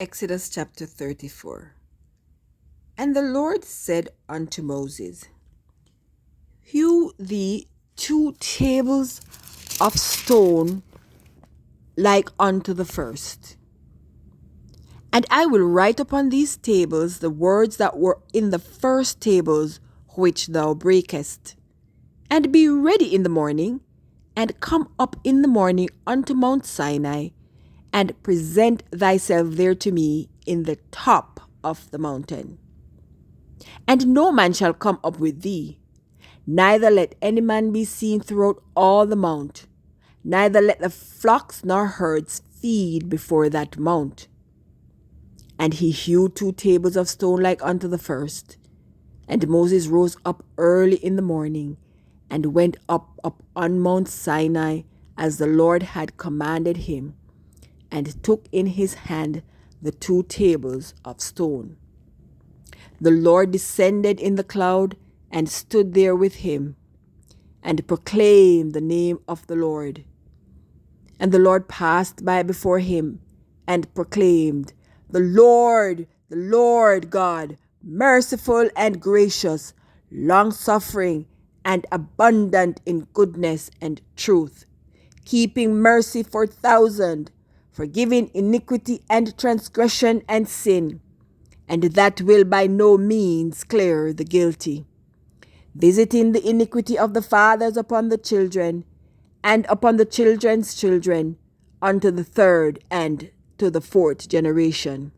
Exodus chapter 34. And the Lord said unto Moses, Hew thee 2 tables of stone like unto the first. And I will write upon these tables the words that were in the first tables which thou breakest. And be ready in the morning, and come up in the morning unto Mount Sinai, and present thyself there to me in the top of the mountain. And no man shall come up with thee, neither let any man be seen throughout all the mount, neither let the flocks nor herds feed before that mount. And he hewed 2 tables of stone like unto the first. And Moses rose up early in the morning, and went up on Mount Sinai, as the Lord had commanded him, and took in his hand the 2 tables of stone. The Lord descended in the cloud, and stood there with him, and proclaimed the name of the Lord. And the Lord passed by before him, and proclaimed, the Lord God, merciful and gracious, long-suffering, and abundant in goodness and truth, keeping mercy for 1,000, forgiving iniquity and transgression and sin, and that will by no means clear the guilty, visiting the iniquity of the fathers upon the children, and upon the children's children, unto the 3rd and to the 4th generation.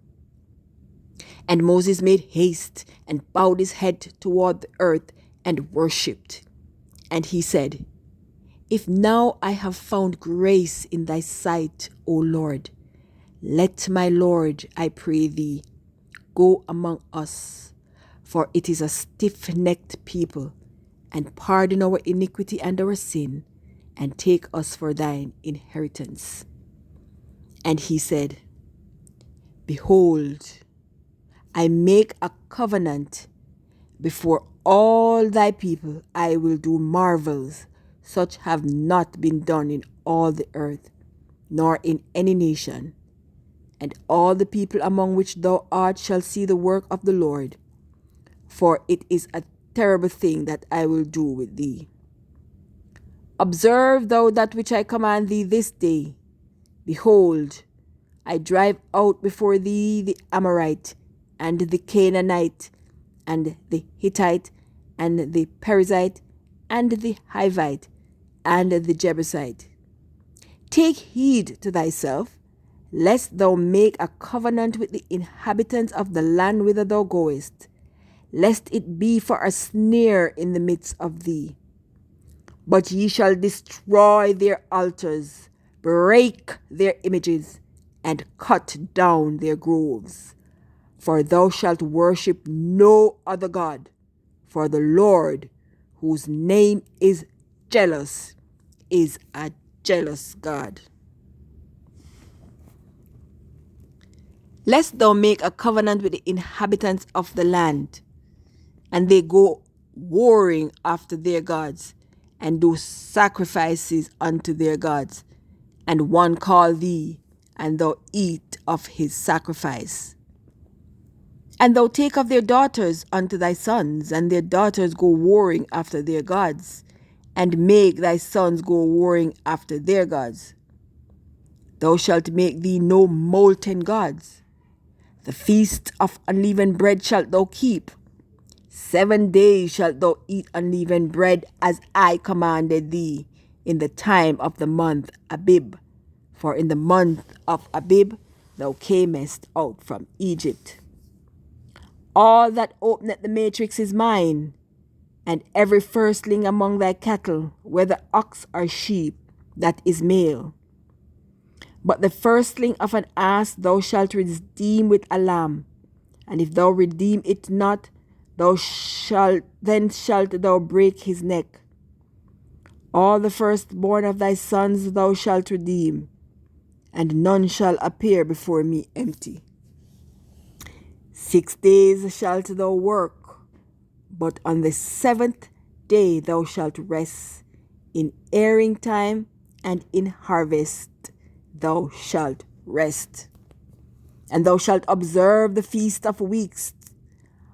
And Moses made haste, and bowed his head toward the earth, and worshipped. And he said, If now I have found grace in thy sight, O Lord, let my Lord, I pray thee, go among us, for it is a stiff-necked people, and pardon our iniquity and our sin, and take us for thine inheritance. And he said, Behold, I make a covenant before all thy people. I will do marvels such have not been done in all the earth, nor in any nation. And all the people among which thou art shall see the work of the Lord, for it is a terrible thing that I will do with thee. Observe thou that which I command thee this day. Behold, I drive out before thee the Amorite, and the Canaanite, and the Hittite, and the Perizzite, and the Hivite, and the Jebusite. Take heed to thyself, lest thou make a covenant with the inhabitants of the land whither thou goest, lest it be for a snare in the midst of thee. But ye shall destroy their altars, break their images, and cut down their groves. For thou shalt worship no other God, for the Lord, whose name is jealous, is a jealous God. Lest thou make a covenant with the inhabitants of the land, and they go warring after their gods, and do sacrifices unto their gods, and one call thee, and thou eat of his sacrifice. And thou take of their daughters unto thy sons, and their daughters go warring after their gods, and make thy sons go warring after their gods. Thou shalt make thee no molten gods. The feast of unleavened bread shalt thou keep. 7 days shalt thou eat unleavened bread, as I commanded thee, in the time of the month Abib. For in the month of Abib thou camest out from Egypt. All that openeth the matrix is mine, and every firstling among thy cattle, whether ox or sheep, that is male. But the firstling of an ass thou shalt redeem with a lamb, and if thou redeem it not, then shalt thou break his neck. All the firstborn of thy sons thou shalt redeem, and none shall appear before me empty. 6 days shalt thou work, but on the 7th day thou shalt rest. In airing time and in harvest thou shalt rest. And thou shalt observe the feast of weeks,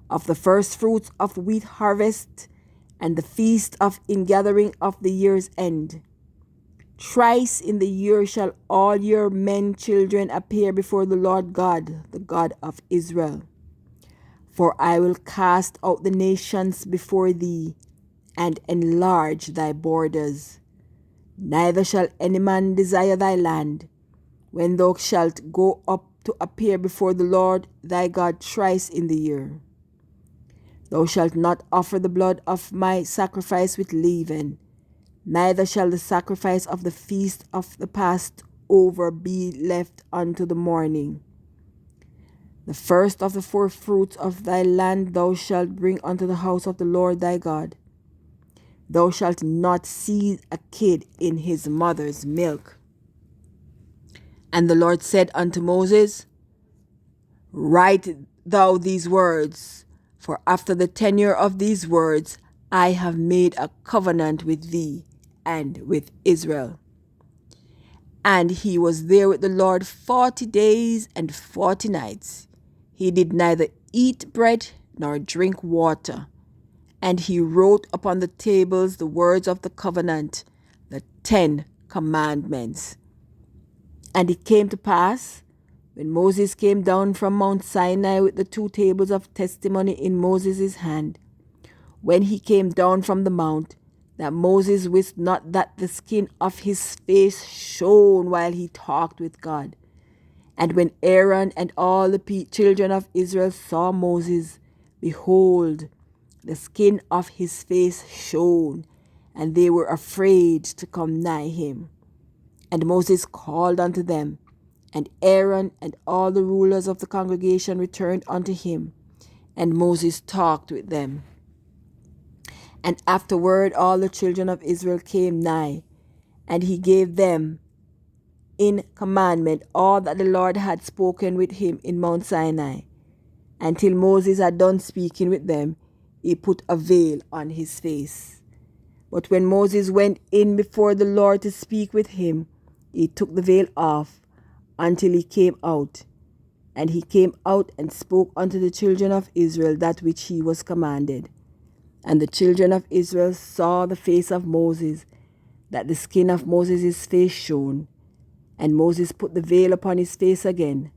of the first fruits of wheat harvest, and the feast of ingathering of the year's end. Thrice in the year shall all your men children appear before the Lord God, the God of Israel. For I will cast out the nations before thee, and enlarge thy borders. Neither shall any man desire thy land, when thou shalt go up to appear before the Lord thy God thrice in the year. Thou shalt not offer the blood of my sacrifice with leaven, neither shall the sacrifice of the feast of the Passover be left unto the morning. The first of the four fruits of thy land thou shalt bring unto the house of the Lord thy God. Thou shalt not seize a kid in his mother's milk. And the Lord said unto Moses, Write thou these words, for after the tenure of these words I have made a covenant with thee and with Israel. And he was there with the Lord 40 days and 40 nights. He did neither eat bread nor drink water. And he wrote upon the tables the words of the covenant, the 10 commandments. And it came to pass, when Moses came down from Mount Sinai with the 2 tables of testimony in Moses' hand, when he came down from the mount, that Moses wist not that the skin of his face shone while he talked with God. And when Aaron and all the children of Israel saw Moses, behold, the skin of his face shone, and they were afraid to come nigh him. And Moses called unto them, and Aaron and all the rulers of the congregation returned unto him, and Moses talked with them. And afterward all the children of Israel came nigh, and he gave them in commandment all that the Lord had spoken with him in Mount Sinai. Until Moses had done speaking with them, he put a veil on his face. But when Moses went in before the Lord to speak with him, he took the veil off until he came out. And he came out and spoke unto the children of Israel that which he was commanded. And the children of Israel saw the face of Moses, that the skin of Moses' face shone. And Moses put the veil upon his face again,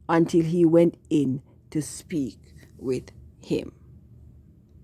until he went in to speak with him.